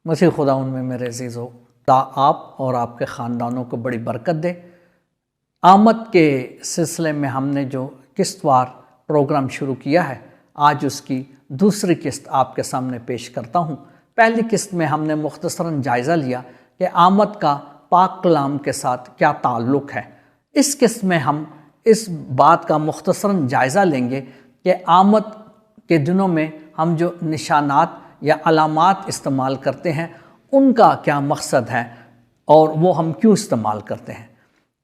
مسیح خدا ان میں میرے عزیزو، خدا آپ اور آپ کے خاندانوں کو بڑی برکت دے۔ آمد کے سلسلے میں ہم نے جو قسط وار پروگرام شروع کیا ہے، آج اس کی دوسری قسط آپ کے سامنے پیش کرتا ہوں۔ پہلی قسط میں ہم نے مختصراً جائزہ لیا کہ آمد کا پاک کلام کے ساتھ کیا تعلق ہے۔ اس قسط میں ہم اس بات کا مختصراً جائزہ لیں گے کہ آمد کے دنوں میں ہم جو نشانات یا علامات استعمال کرتے ہیں ان کا کیا مقصد ہے اور وہ ہم کیوں استعمال کرتے ہیں۔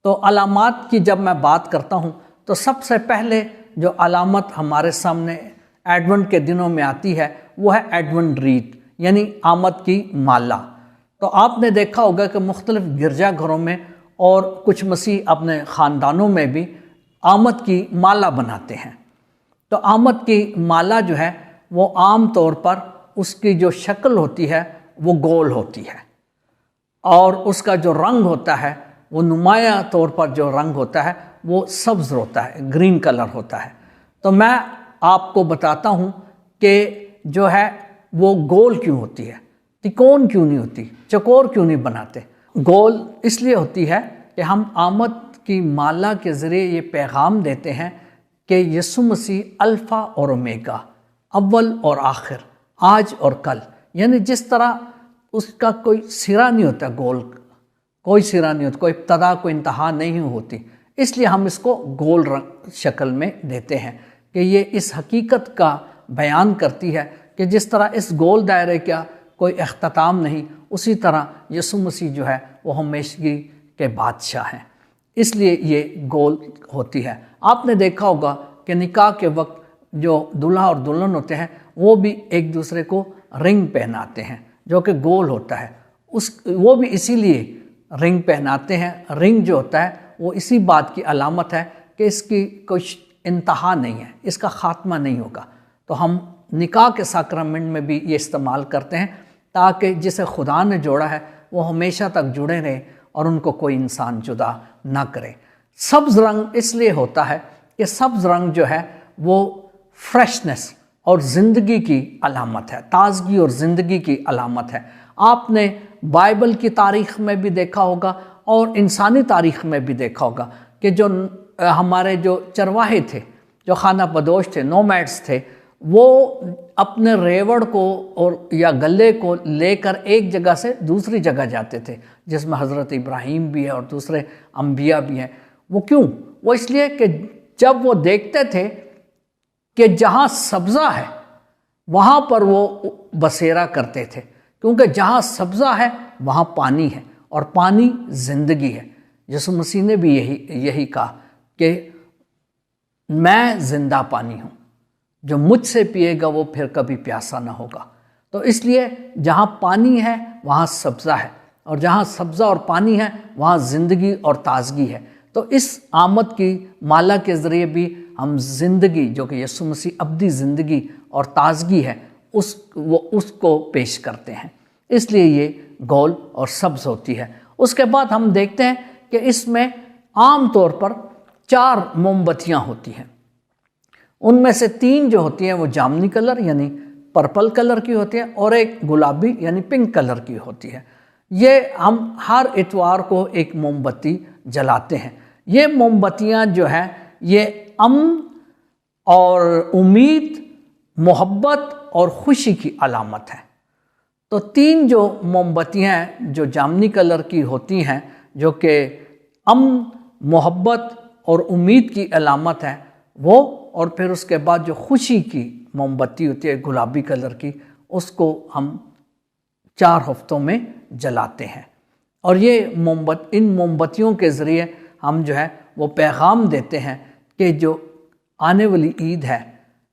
تو علامات کی جب میں بات کرتا ہوں تو سب سے پہلے جو علامت ہمارے سامنے ایڈونٹ کے دنوں میں آتی ہے وہ ہے ایڈونٹ ریت، یعنی آمد کی مالا۔ تو آپ نے دیکھا ہوگا کہ مختلف گرجا گھروں میں اور کچھ مسیح اپنے خاندانوں میں بھی آمد کی مالا بناتے ہیں۔ تو آمد کی مالا جو ہے وہ عام طور پر اس کی جو شکل ہوتی ہے وہ گول ہوتی ہے، اور اس کا جو رنگ ہوتا ہے وہ نمایاں طور پر جو رنگ ہوتا ہے وہ سبز ہوتا ہے، گرین کلر ہوتا ہے۔ تو میں آپ کو بتاتا ہوں کہ جو ہے وہ گول کیوں ہوتی ہے، تکون کیوں نہیں ہوتی، چکور کیوں نہیں بناتے۔ گول اس لیے ہوتی ہے کہ ہم آمد کی مالا کے ذریعے یہ پیغام دیتے ہیں کہ یسوع مسیح الفا اور اومیگا، اول اور آخر، آج اور کل، یعنی جس طرح اس کا کوئی سرا نہیں ہوتا، گول کوئی سرا نہیں ہوتا، کوئی ابتدا کوئی انتہا نہیں ہوتی، اس لیے ہم اس کو گول شکل میں دیتے ہیں کہ یہ اس حقیقت کا بیان کرتی ہے کہ جس طرح اس گول دائرے کا کوئی اختتام نہیں، اسی طرح یسوع مسیح جو ہے وہ ہمیشگی کے بادشاہ ہیں، اس لیے یہ گول ہوتی ہے۔ آپ نے دیکھا ہوگا کہ نکاح کے وقت جو دلہا اور دلہن ہوتے ہیں وہ بھی ایک دوسرے کو رنگ پہناتے ہیں جو کہ گول ہوتا ہے، وہ بھی اسی لیے رنگ پہناتے ہیں۔ رنگ جو ہوتا ہے وہ اسی بات کی علامت ہے کہ اس کی کوئی انتہا نہیں ہے، اس کا خاتمہ نہیں ہوگا۔ تو ہم نکاح کے ساکرامنٹ میں بھی یہ استعمال کرتے ہیں تاکہ جسے خدا نے جوڑا ہے وہ ہمیشہ تک جڑے رہے اور ان کو کوئی انسان جدا نہ کرے۔ سبز رنگ اس لیے ہوتا ہے کہ سبز رنگ جو ہے وہ فریشنس اور زندگی کی علامت ہے، تازگی اور زندگی کی علامت ہے۔ آپ نے بائبل کی تاریخ میں بھی دیکھا ہوگا اور انسانی تاریخ میں بھی دیکھا ہوگا کہ جو ہمارے جو چرواہے تھے، جو خانہ بدوش تھے، نومیڈس تھے، وہ اپنے ریوڑ کو اور یا گلے کو لے کر ایک جگہ سے دوسری جگہ جاتے تھے، جس میں حضرت ابراہیم بھی ہے اور دوسرے انبیاء بھی ہیں۔ وہ کیوں؟ وہ اس لیے کہ جب وہ دیکھتے تھے کہ جہاں سبزہ ہے وہاں پر وہ بسیرا کرتے تھے، کیونکہ جہاں سبزہ ہے وہاں پانی ہے اور پانی زندگی ہے۔ یسوع مسیح نے بھی یہی کہا کہ میں زندہ پانی ہوں، جو مجھ سے پیے گا وہ پھر کبھی پیاسا نہ ہوگا۔ تو اس لیے جہاں پانی ہے وہاں سبزہ ہے، اور جہاں سبزہ اور پانی ہے وہاں زندگی اور تازگی ہے۔ تو اس آمد کی مالا کے ذریعے بھی ہم زندگی جو کہ یسوع مسیح ابدی زندگی اور تازگی ہے اس کو پیش کرتے ہیں، اس لیے یہ گول اور سبز ہوتی ہے۔ اس کے بعد ہم دیکھتے ہیں کہ اس میں عام طور پر 4 موم بتیاں ہوتی ہیں۔ ان میں سے 3 جو ہوتی ہیں وہ جامنی کلر یعنی پرپل کلر کی ہوتی ہیں، اور ایک گلابی یعنی پنک کلر کی ہوتی ہے۔ یہ ہم ہر اتوار کو ایک موم بتی جلاتے ہیں۔ یہ موم بتیاں جو ہیں یہ امن اور امید، محبت اور خوشی کی علامت ہے۔ تو 3 جو موم بتیاں ہیں جو جامنی کلر کی ہوتی ہیں، جو کہ امن، محبت اور امید کی علامت ہے وہ، اور پھر اس کے بعد جو خوشی کی موم بتی ہوتی ہے گلابی کلر کی، اس کو ہم 4 ہفتوں میں جلاتے ہیں۔ اور یہ ان موم بتیوں کے ذریعے ہم جو ہے وہ پیغام دیتے ہیں کہ جو آنے والی عید ہے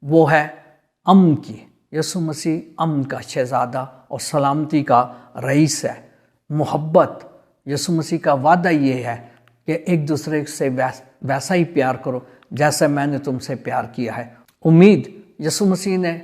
وہ ہے امن کی۔ یسوع مسیح امن کا شہزادہ اور سلامتی کا رئیس ہے۔ محبت، یسوع مسیح کا وعدہ یہ ہے کہ ایک دوسرے سے ویسا ہی پیار کرو جیسے میں نے تم سے پیار کیا ہے۔ امید، یسوع مسیح نے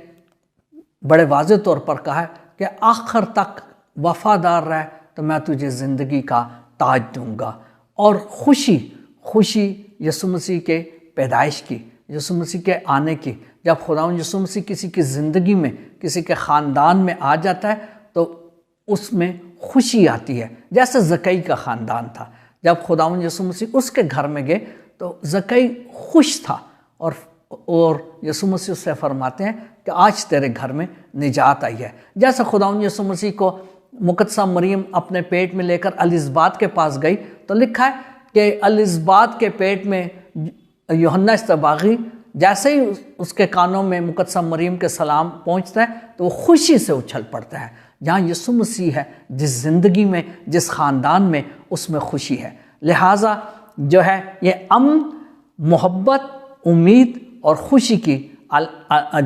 بڑے واضح طور پر کہا ہے کہ آخر تک وفادار رہ تو میں تجھے زندگی کا تاج دوں گا۔ اور خوشی یسوع مسیح کے پیدائش کی، یسوع مسیح کے آنے کی۔ جب خداوند یسوع مسیح کسی کی زندگی میں، کسی کے خاندان میں آ جاتا ہے تو اس میں خوشی آتی ہے. جیسے زکئی کا خاندان تھا، جب خداوند یسوع مسیح اس کے گھر میں گئے تو زکئی خوش تھا، اور یسوع مسیح اس سے فرماتے ہیں کہ آج تیرے گھر میں نجات آئی ہے. جیسے خداوند یسوع مسیح کو مقدسہ مریم اپنے پیٹ میں لے کر الزبات کے پاس گئی تو لکھا ہے کہ الزبات کے پیٹ میں یوحنا استباغی جیسے ہی اس کے کانوں میں مقدسہ مریم کے سلام پہنچتا ہے تو وہ خوشی سے اچھل پڑتا ہے. جہاں یسوع مسیح ہے، جس زندگی میں، جس خاندان میں، اس میں خوشی ہے. لہٰذا جو ہے یہ امن، محبت، امید اور خوشی کی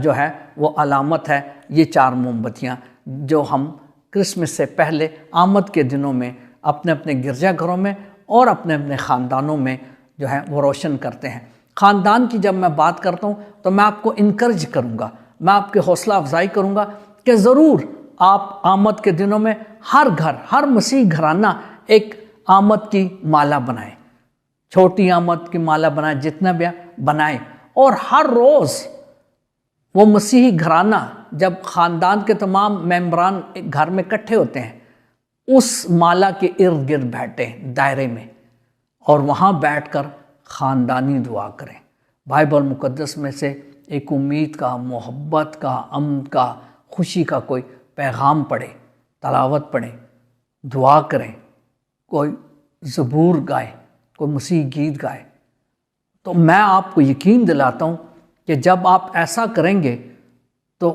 جو ہے وہ علامت ہے. یہ 4 موم بتیاں جو ہم کرسمس سے پہلے آمد کے دنوں میں اپنے اپنے گرجا گھروں میں اور اپنے اپنے خاندانوں میں جو ہے وہ روشن کرتے ہیں. خاندان کی جب میں بات کرتا ہوں تو میں آپ کو انکرج کروں گا، میں آپ کی حوصلہ افزائی کروں گا کہ ضرور آپ آمد کے دنوں میں ہر گھر، ہر مسیح گھرانہ ایک آمد کی مالا بنائیں، چھوٹی آمد کی مالا بنائیں، جتنا بھی بنائیں. اور ہر روز وہ مسیحی گھرانہ جب خاندان کے تمام ممبران گھر میں اکٹھے ہوتے ہیں اس مالا کے ارد گرد بیٹھیں دائرے میں، اور وہاں بیٹھ کر خاندانی دعا کریں. بائبل مقدس میں سے ایک امید کا، محبت کا، امن کا، خوشی کا کوئی پیغام پڑھیں، تلاوت پڑھیں، دعا کریں، کوئی زبور گائے، کوئی مسیحی گیت گائے. تو میں آپ کو یقین دلاتا ہوں کہ جب آپ ایسا کریں گے تو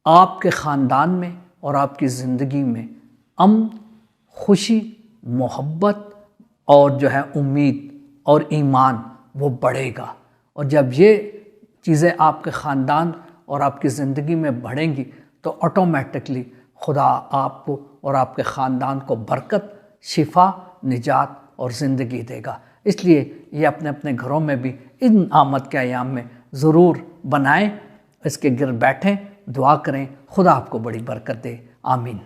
آپ کے خاندان میں اور آپ کی زندگی میں امن، خوشی، محبت اور جو ہے امید اور ایمان وہ بڑھے گا. اور جب یہ چیزیں آپ کے خاندان اور آپ کی زندگی میں بڑھیں گی تو آٹومیٹکلی خدا آپ کو اور آپ کے خاندان کو برکت، شفا، نجات اور زندگی دے گا. اس لیے یہ اپنے اپنے گھروں میں بھی ان آمد کے ایام میں ضرور بنائیں، اس کے گرد بیٹھیں، دعا کریں. خدا آپ کو بڑی برکت دے. آمین.